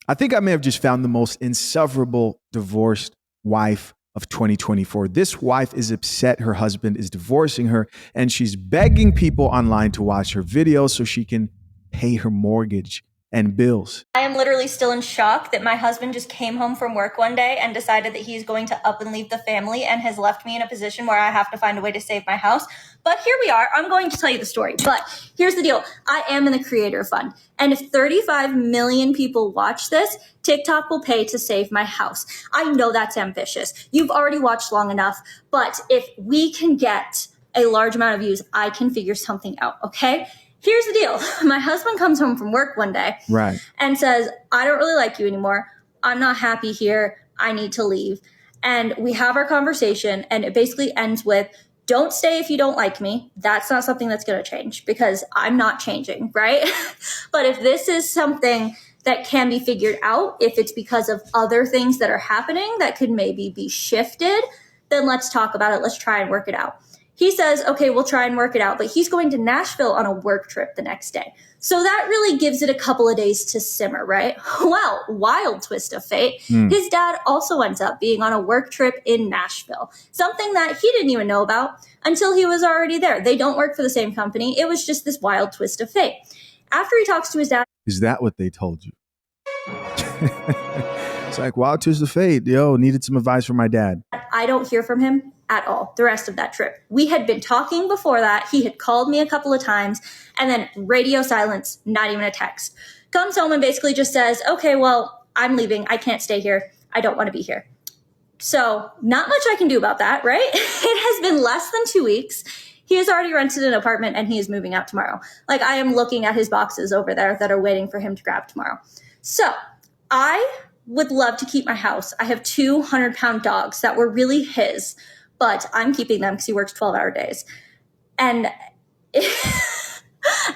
I think I may have just found the most insufferable divorced wife of 2024. This wife is upset her husband is divorcing her, and she's begging people online to watch her videos so she can pay her mortgage and bills. I am literally still in shock that my husband just came home from work one day and decided that he's going to up and leave the family and has left me in a position where I have to find a way to save my house. But here we are. I'm going to tell you the story. But here's the deal. I am in the creator fund. And if 35 million people watch this, TikTok will pay to save my house. I know that's ambitious. You've already watched long enough. But if we can get a large amount of views, I can figure something out. Okay? Here's the deal. My husband comes home from work one day and says, I don't really like you anymore. I'm not happy here. I need to leave. And we have our conversation, and it basically ends with, don't stay if you don't like me. That's not something that's going to change because I'm not changing, right? But if this is something that can be figured out, if it's because of other things that are happening that could maybe be shifted, then let's talk about it. Let's try and work it out. He says, okay, we'll try and work it out, but he's going to Nashville on a work trip the next day. So that really gives it a couple of days to simmer, right? Well, wild twist of fate. His dad also ends up being on a work trip in Nashville, something that he didn't even know about until he was already there. They don't work for the same company. It was just this wild twist of fate. After he talks to his dad. Is that what they told you? It's like, wild twist of fate. Yo, needed some advice from my dad. I don't hear from him at all the rest of that trip. We had been talking before that. He had called me a couple of times, and then radio silence, not even a text. Comes home and basically just says, okay, well, I'm leaving. I can't stay here. I don't want to be here. So not much I can do about that, right? It has been less than 2 weeks. He has already rented an apartment and he is moving out tomorrow. Like, I am looking at his boxes over there that are waiting for him to grab tomorrow. So I would love to keep my house. I have 200-pound dogs that were really his, but I'm keeping them because he works 12-hour days. And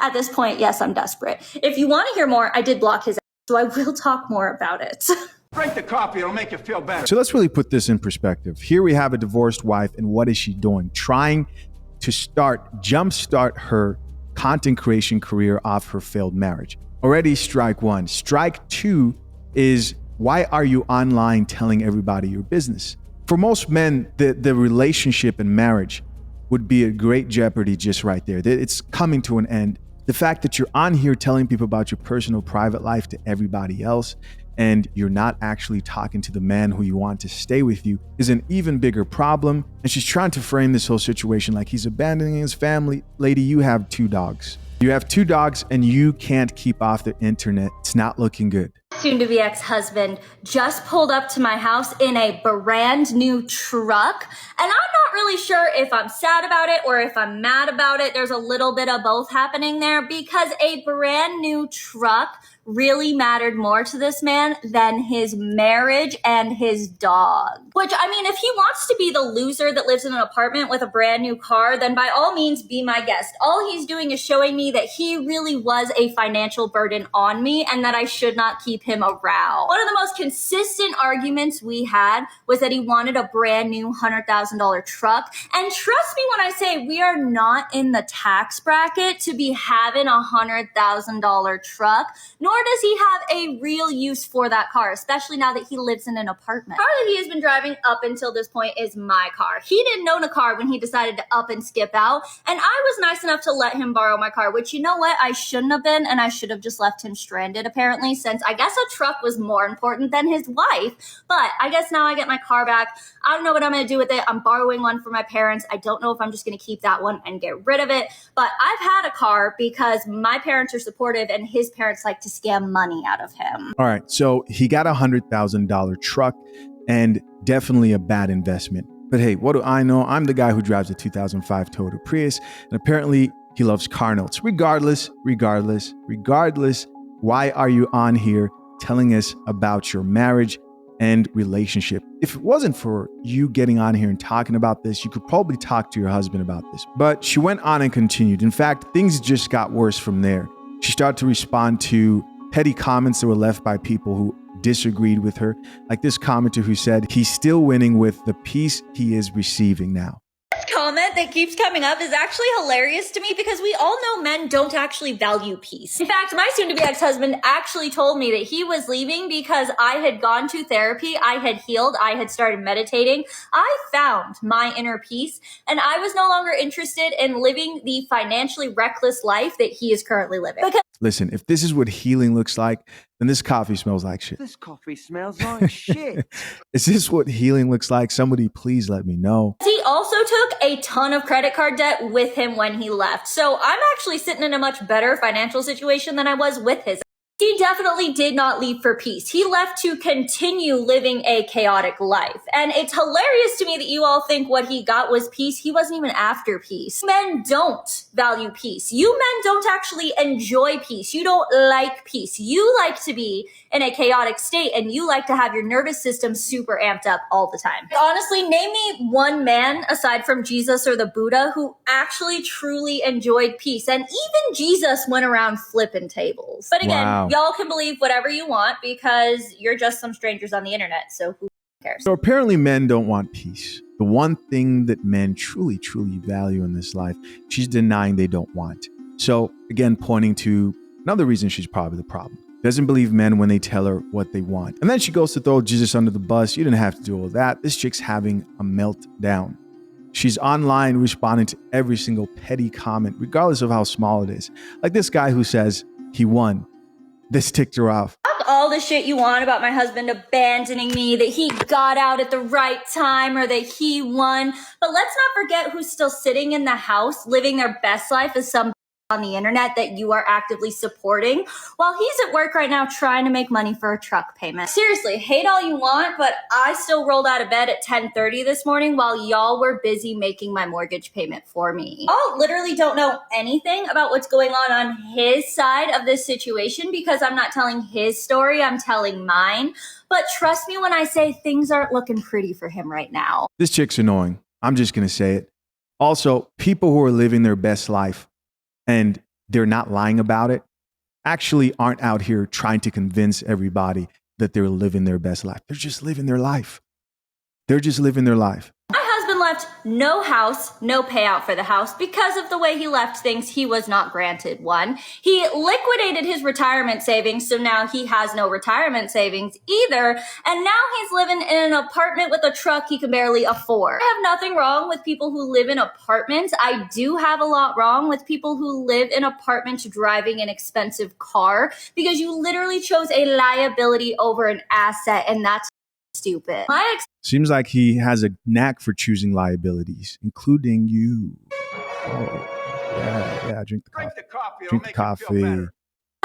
at this point, yes, I'm desperate. If you want to hear more, I did block his ass, so I will talk more about it. Drink the coffee, it'll make you feel better. So let's really put this in perspective. Here we have a divorced wife, and what is she doing? Trying to jumpstart her content creation career off her failed marriage. Already strike one. Strike two is, why are you online telling everybody your business? For most men, the relationship and marriage would be a great jeopardy just right there. It's coming to an end. The fact that you're on here telling people about your personal private life to everybody else, and you're not actually talking to the man who you want to stay with you, is an even bigger problem. And she's trying to frame this whole situation like he's abandoning his family. Lady, you have 2 dogs. You have 2 dogs and you can't keep off the internet. It's not looking good. Soon-to-be ex-husband just pulled up to my house in a brand new truck. And I'm not really sure if I'm sad about it or if I'm mad about it. There's a little bit of both happening there, because a brand new truck really mattered more to this man than his marriage and his dog. Which, I mean, if he wants to be the loser that lives in an apartment with a brand new car, then by all means be my guest. All he's doing is showing me that he really was a financial burden on me and that I should not keep him around. One of the most consistent arguments we had was that he wanted a brand new $100,000 truck. And trust me when I say we are not in the tax bracket to be having a $100,000 truck, nor does he have a real use for that car, especially now that he lives in an apartment. The car that he has been driving up until this point is my car. He didn't own a car when he decided to up and skip out, and I was nice enough to let him borrow my car, which, you know what, I shouldn't have been, and I should have just left him stranded, apparently, since I guess a truck was more important than his wife. But I guess now I get my car back. I don't know what I'm going to do with it. I'm borrowing one from my parents. I don't know if I'm just going to keep that one and get rid of it, but I've had a car because my parents are supportive and his parents like to scam money out of him. All right, so he got a $100,000 truck, and definitely a bad investment. But hey, what do I know? I'm the guy who drives a 2005 Toyota Prius, and apparently he loves car notes. Regardless, why are you on here telling us about your marriage and relationship? If it wasn't for you getting on here and talking about this, you could probably talk to your husband about this. But she went on and continued. In fact, things just got worse from there. She started to respond to petty comments that were left by people who disagreed with her, like this commenter who said he's still winning with the peace he is receiving now. This comment comment that keeps coming up is actually hilarious to me because we all know men don't actually value peace. In fact, my soon-to-be ex-husband actually told me that he was leaving because I had gone to therapy, I had healed, I had started meditating, I found my inner peace, and I was no longer interested in living the financially reckless life that he is currently living. Because Listen, if this is what healing looks like, then this coffee smells like shit. This coffee smells like shit. Is this what healing looks like? Somebody please let me know. he also took a ton of credit card debt with him when he left. So I'm actually sitting in a much better financial situation than I was with his. He definitely did not leave for peace. He left to continue living a chaotic life. And it's hilarious to me that you all think what he got was peace. He wasn't even after peace. Men don't value peace. You men don't actually enjoy peace. You don't like peace. You like to be in a chaotic state and you like to have your nervous system super amped up all the time. Honestly, name me one man aside from Jesus or the Buddha who actually truly enjoyed peace. And even Jesus went around flipping tables. But again, Wow. y'all can believe whatever you want because you're just some strangers on the internet. So who cares? So apparently men don't want peace. The one thing that men truly, truly value in this life, she's denying they don't want. So again, pointing to another reason she's probably the problem. Doesn't believe men when they tell her what they want. And then she goes to throw Jesus under the bus. You didn't have to do all that. This chick's having a meltdown. She's online responding to every single petty comment, regardless of how small it is. Like this guy who says he won. This ticked her off. Talk all the shit you want about my husband abandoning me, that he got out at the right time or that he won. But let's not forget who's still sitting in the house living their best life as some on the internet that you are actively supporting while he's at work right now trying to make money for a truck payment. Seriously, hate all you want, but I still rolled out of bed at 10:30 this morning while y'all were busy making my mortgage payment for me. Y'all literally don't know anything about what's going on his side of this situation because I'm not telling his story, I'm telling mine. But trust me when I say things aren't looking pretty for him right now. This chick's annoying. I'm just going to say it. Also, people who are living their best life and they're not lying about it actually aren't out here trying to convince everybody that they're living their best life. They're just living their life. They're just living their life. My husband left no house, no payout for the house because of the way he left things. He was not granted one. He liquidated his retirement savings, so now he has no retirement savings either. And now he's living in an apartment with a truck he can barely afford. I have nothing wrong with people who live in apartments. I do have a lot wrong with people who live in apartments driving an expensive car because you literally chose a liability over an asset, and that's stupid. Seems like he has a knack for choosing liabilities, including you. Oh, yeah, drink the coffee. Drink the coffee. It'll Drink the make you feel coffee. better.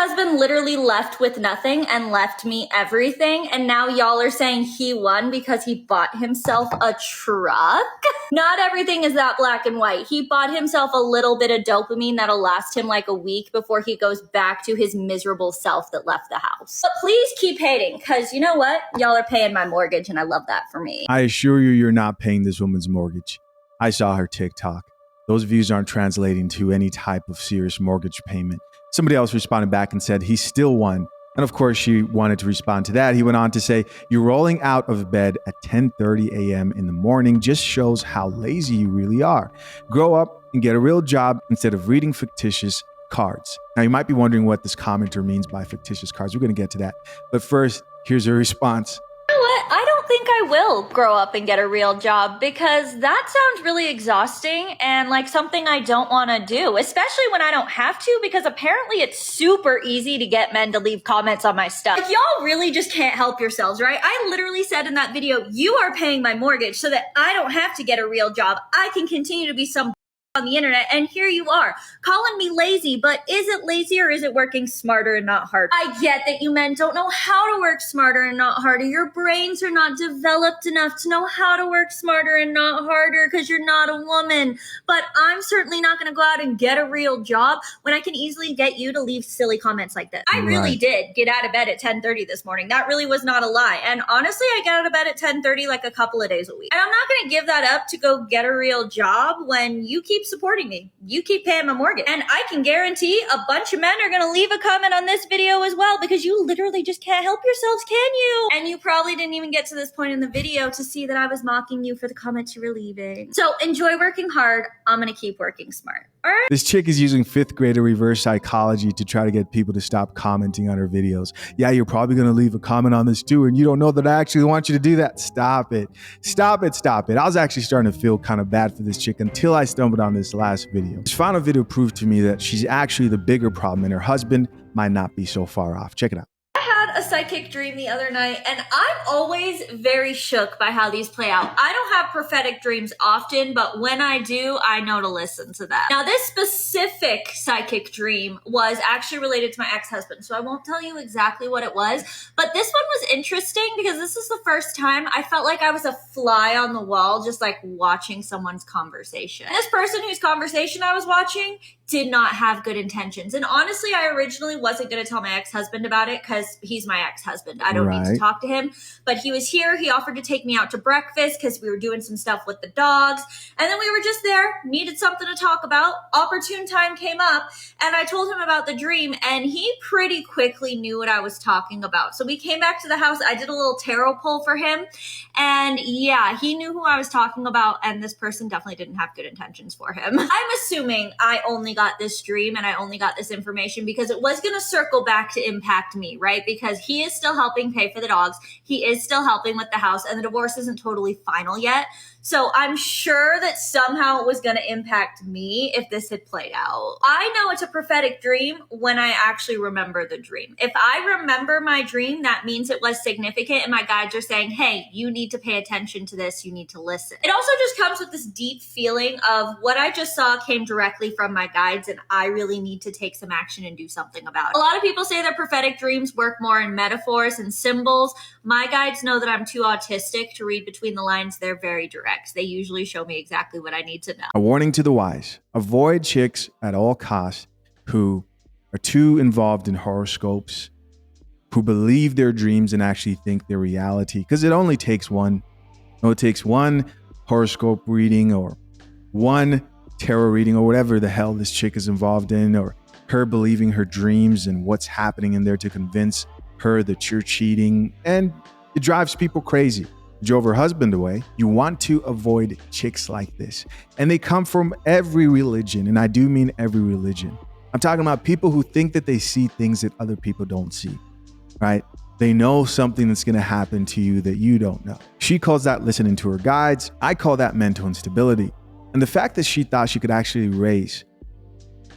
Husband literally left with nothing and left me everything, and now y'all are saying he won because he bought himself a truck. Not everything is that black and white. He bought himself a little bit of dopamine that'll last him like a week before he goes back to his miserable self that left the house. But please keep hating, because you know what? Y'all are paying my mortgage, and I love that for me. I assure you, you're not paying this woman's mortgage. I saw her TikTok. Those views aren't translating to any type of serious mortgage payment. Somebody else responded back and said he still won. And of course, she wanted to respond to that. He went on to say, you're rolling out of bed at 10:30 a.m. in the morning just shows how lazy you really are. Grow up and get a real job instead of reading fictitious cards. Now, you might be wondering what this commenter means by fictitious cards. We're going to get to that. But first, here's her response. You know what? I don't think I will grow up and get a real job because that sounds really exhausting and like something I don't want to do, especially when I don't have to, because apparently it's super easy to get men to leave comments on my stuff. Like, y'all really just can't help yourselves, right? I literally said in that video, you are paying my mortgage so that I don't have to get a real job. I can continue to be some on the internet, and here you are calling me lazy. But is it lazy or is it working smarter and not harder? I get that you men don't know how to work smarter and not harder. Your brains are not developed enough to know how to work smarter and not harder because you're not a woman. But I'm certainly not going to go out and get a real job when I can easily get you to leave silly comments like that. I really did get out of bed at 10:30 this morning. That really was not a lie. And honestly, I get out of bed at 10:30 like a couple of days a week. And I'm not going to give that up to go get a real job when you keep keep supporting me. You keep paying my mortgage. And I can guarantee a bunch of men are going to leave a comment on this video as well, because you literally just can't help yourselves, can you? And you probably didn't even get to this point in the video to see that I was mocking you for the comments you were leaving. So enjoy working hard. I'm going to keep working smart. All right. This chick is using 5th grader reverse psychology to try to get people to stop commenting on her videos. Yeah, you're probably going to leave a comment on this too, and you don't know that I actually want you to do that. Stop it. Stop it. Stop it. I was actually starting to feel kind of bad for this chick until I stumbled on this last video. This final video proved to me that she's actually the bigger problem and her husband might not be so far off. Check it out. A psychic dream the other night, and I'm always very shook by how these play out. I don't have prophetic dreams often, but when I do, I know to listen to that. Now, this specific psychic dream was actually related to my ex-husband, so I won't tell you exactly what it was, but this one was interesting because this is the first time I felt like I was a fly on the wall, just like watching someone's conversation. And this person whose conversation I was watching did not have good intentions. And honestly, I originally wasn't going to tell my ex-husband about it because he's my ex-husband. I don't need to talk to him. But he was here. He offered to take me out to breakfast because we were doing some stuff with the dogs. And then we were just there, needed something to talk about. Opportune time came up, and I told him about the dream, and he pretty quickly knew what I was talking about. So we came back to the house. I did a little tarot pull for him. And yeah, he knew who I was talking about, and this person definitely didn't have good intentions for him. I'm assuming I only got this dream and I only got this information because it was going to circle back to impact me, right? Because he is still helping pay for the dogs. He is still helping with the house, and the divorce isn't totally final yet. So I'm sure that somehow it was going to impact me if this had played out. I know it's a prophetic dream when I actually remember the dream. If I remember my dream, that means it was significant and my guides are saying, hey, you need to pay attention to this. You need to listen. It also just comes with this deep feeling of what I just saw came directly from my guides, and I really need to take some action and do something about it. A lot of people say that prophetic dreams work more in metaphors and symbols. My guides know that I'm too autistic to read between the lines. They're very direct. They usually show me exactly what I need to know. A warning to the wise. Avoid chicks at all costs who are too involved in horoscopes, who believe their dreams and actually think they're reality. Because it only takes one. It takes one horoscope reading or one tarot reading or whatever the hell this chick is involved in, or her believing her dreams and what's happening in there to convince her that you're cheating. And it drives people crazy. Drove her husband away. You want to avoid chicks like this. And they come from every religion, and I do mean every religion. I'm talking about people who think that they see things that other people don't see, right? They know something that's going to happen to you that you don't know. She calls that listening to her guides. I call that mental instability. And the fact that she thought she could actually raise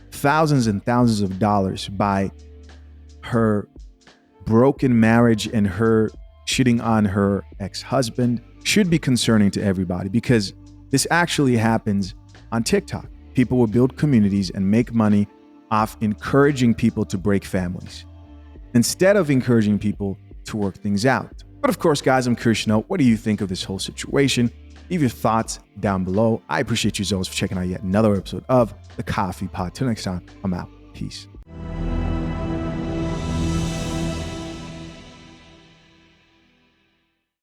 thousands and thousands of dollars by her broken marriage and her shitting on her ex-husband should be concerning to everybody, because this actually happens on TikTok. People will build communities and make money off encouraging people to break families instead of encouraging people to work things out. But of course, guys, I'm curious to know, what do you think of this whole situation? Leave your thoughts down below. I appreciate you as always for checking out yet another episode of The Coffee Pod. Till next time, I'm out. Peace.